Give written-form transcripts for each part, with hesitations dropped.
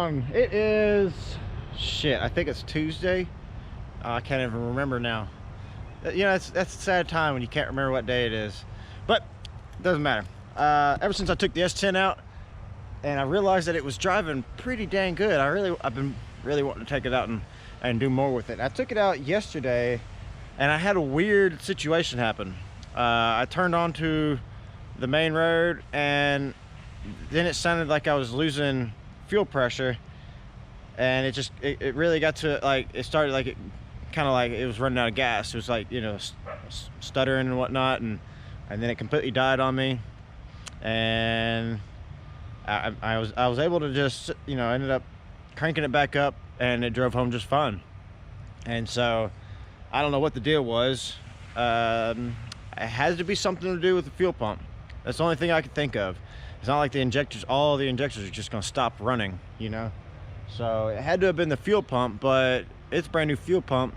on? It is, shit, I think it's Tuesday. I can't even remember now. You know, that's a sad time when you can't remember what day it is. But it doesn't matter. Ever since I took the S10 out and I realized that it was driving pretty dang good, I've been really wanting to take it out and do more with it. I took it out yesterday and I had a weird situation happen. I turned onto the main road and then it sounded like I was losing fuel pressure, and it really got to, like, it started like it kind of like it was running out of gas. It was like, you know, stuttering and whatnot, and then it completely died on me. And I was able to just, you know, ended up cranking it back up, and it drove home just fine. And so I don't know what the deal was. It has to be something to do with the fuel pump. That's the only thing I could think of. It's not like the injectors, all the injectors are just gonna stop running, you know? So it had to have been the fuel pump, but it's a brand new fuel pump.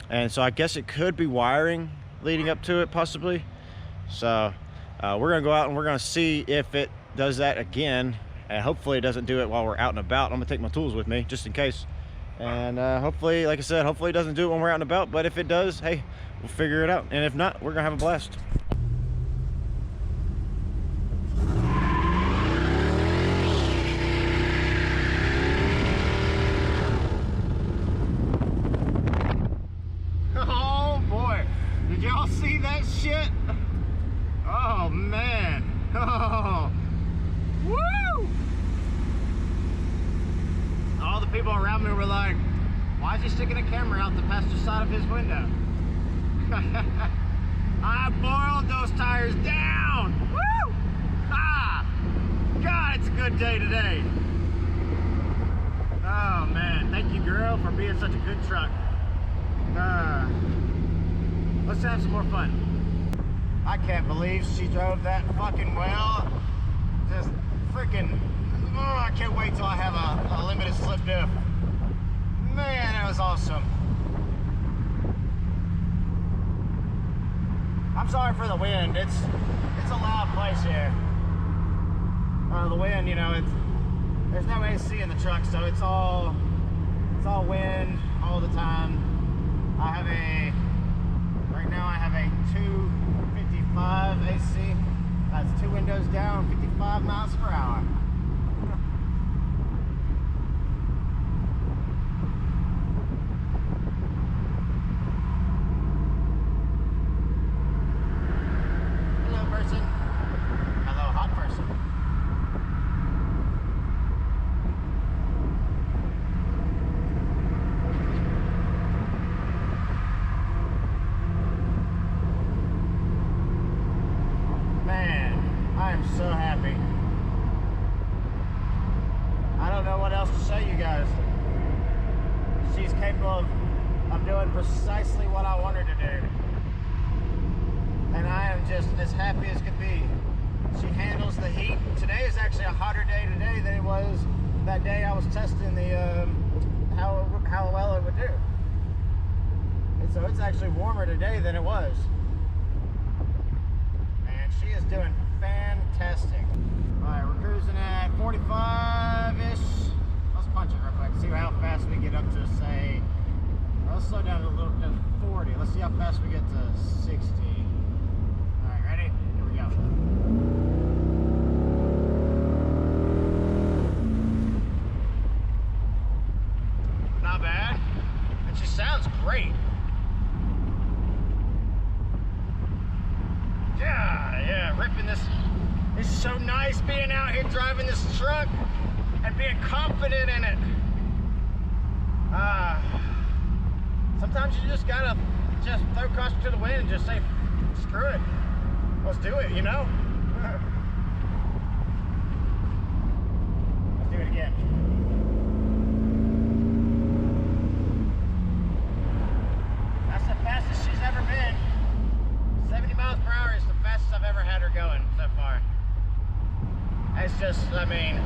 And so I guess it could be wiring leading up to it, possibly. So we're gonna go out and we're gonna see if it does that again. And hopefully it doesn't do it while we're out and about. I'm gonna take my tools with me, just in case. And hopefully, like I said, hopefully it doesn't do it when we're out and about. But if it does, hey, we'll figure it out. And if not, we're gonna have a blast. Did y'all see that shit? Oh man. Oh. Woo! All the people around me were like, why is he sticking a camera out the passenger side of his window? I boiled those tires down. Woo! Ah! God, it's a good day today. Oh man, thank you, girl, for being such a good truck. Let's have some more fun. I can't believe she drove that fucking well. Just freaking, oh, I can't wait till I have a limited slip diff. Man, that was awesome. I'm sorry for the wind. It's a loud place here. The wind, you know, there's no AC in the truck, so it's all wind all the time. Right now I have a 255 AC. That's 2 windows down, 55 miles per hour. Hello, person. Hello, hot person. So happy. I don't know what else to show you guys. She's capable of doing precisely what I want her to do. And I am just as happy as could be. She handles the heat. Today is actually a hotter day today than it was that day I was testing the how well it would do. And so it's actually warmer today than it was. And she is doing fantastic. All right, we're cruising at 45-ish. Let's punch it real quick. See how fast we get up to, say, let's slow down a little to 40. Let's see how fast we get to 60. All right, ready? Here we go. Not bad. And she sounds great. Yeah, ripping this. It's so nice being out here driving this truck and being confident in it. Sometimes you just gotta just throw caution to the wind and just say, screw it, let's do it, you know? Let's do it again. That's the fastest she's ever been. 70 miles per hour is the fastest I've ever had her going so far. It's just, I mean,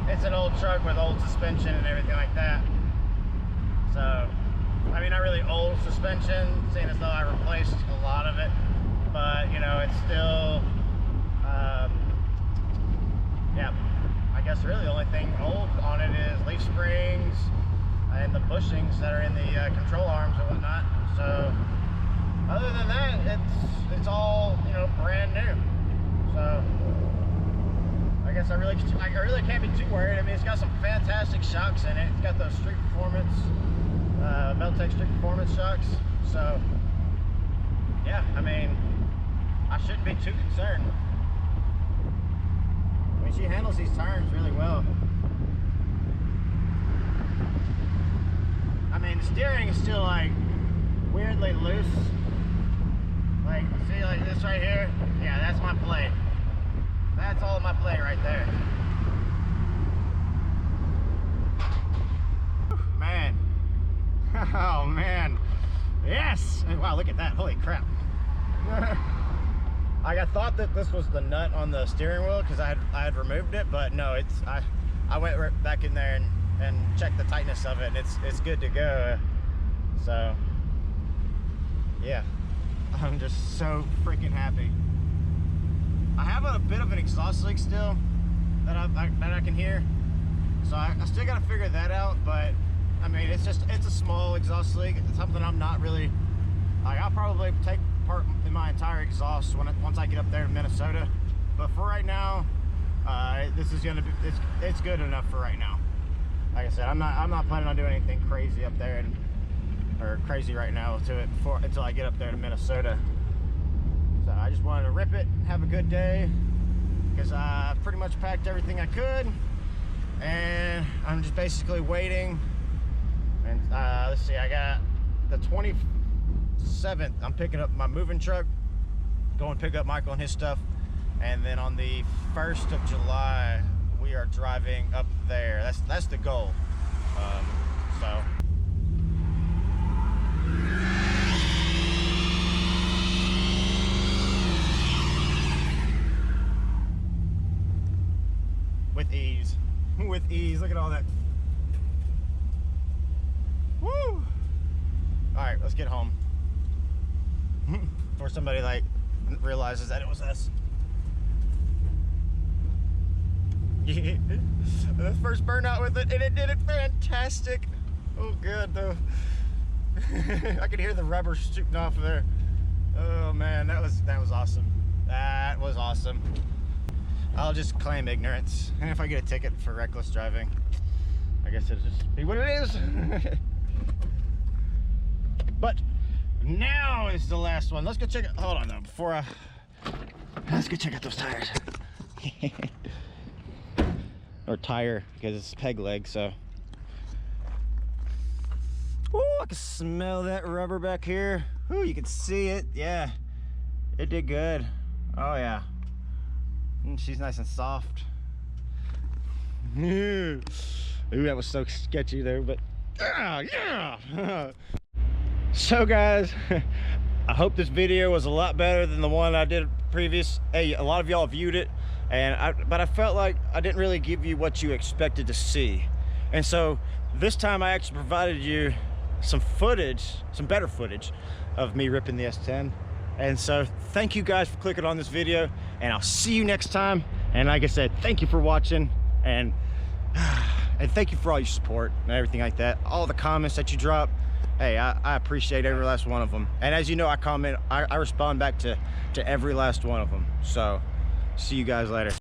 it's an old truck with old suspension and everything like that. So, I mean, not really old suspension, seeing as though I replaced a lot of it. But, you know, it's still, yeah, I guess really the only thing old on it is leaf springs and the bushings that are in the control arms and whatnot. So other than that, it's all, you know, brand new. So I guess I really can't be too worried. I mean, it's got some fantastic shocks in it. It's got those Street Performance, Meltec Street Performance shocks. So yeah, I mean, I shouldn't be too concerned. I mean, she handles these turns really well. I mean, the steering is still like weirdly loose. Like, see, like this right here? Yeah, that's my play. That's all my play right there. Man. Oh, man. Yes! Wow, look at that. Holy crap. I thought that this was the nut on the steering wheel because I had removed it, but no, I went right back in there and checked the tightness of it, and it's good to go. So yeah, I'm just so freaking happy. I have a bit of an exhaust leak still that I can hear, so I still got to figure that out. But I mean, it's a small exhaust leak. It's something I'm not really like. I'll probably take part in my entire exhaust once I get up there to Minnesota. But for right now, this is gonna be it's good enough for right now. Like I said, I'm not planning on doing anything crazy up there or crazy right now to it until I get up there to Minnesota. So I just wanted to rip it, have a good day, because I pretty much packed everything I could, and I'm just basically waiting. And let's see, I got the 27th, I'm picking up my moving truck, going to pick up Michael and his stuff, and then on the 1st of July we are driving up there. That's the goal. So with ease, look at all that. Woo! All right, let's get home before somebody like realizes that it was us. The first burnout with it, and it did it fantastic. Oh, good though. I could hear the rubber shooting off of there. Oh man, that was awesome. That was awesome. I'll just claim ignorance, and if I get a ticket for reckless driving, I guess it'll just be what it is. But now is the last one. Let's go check it. Hold on though, let's go check out those tires. Or tire, because it's peg leg, so. Ooh, I can smell that rubber back here. Ooh, you can see it. Yeah, it did good. Oh yeah. She's nice and soft. Ooh, that was so sketchy there, but yeah. So guys, I hope this video was a lot better than the one I did previous. Hey, a lot of y'all viewed it, but I felt like I didn't really give you what you expected to see. And so this time I actually provided you some footage, some better footage of me ripping the S10. And so thank you guys for clicking on this video, and I'll see you next time. And like I said, thank you for watching, and thank you for all your support and everything like that. All the comments that you drop, hey, I appreciate every last one of them. And as you know, I respond back to every last one of them. So see you guys later.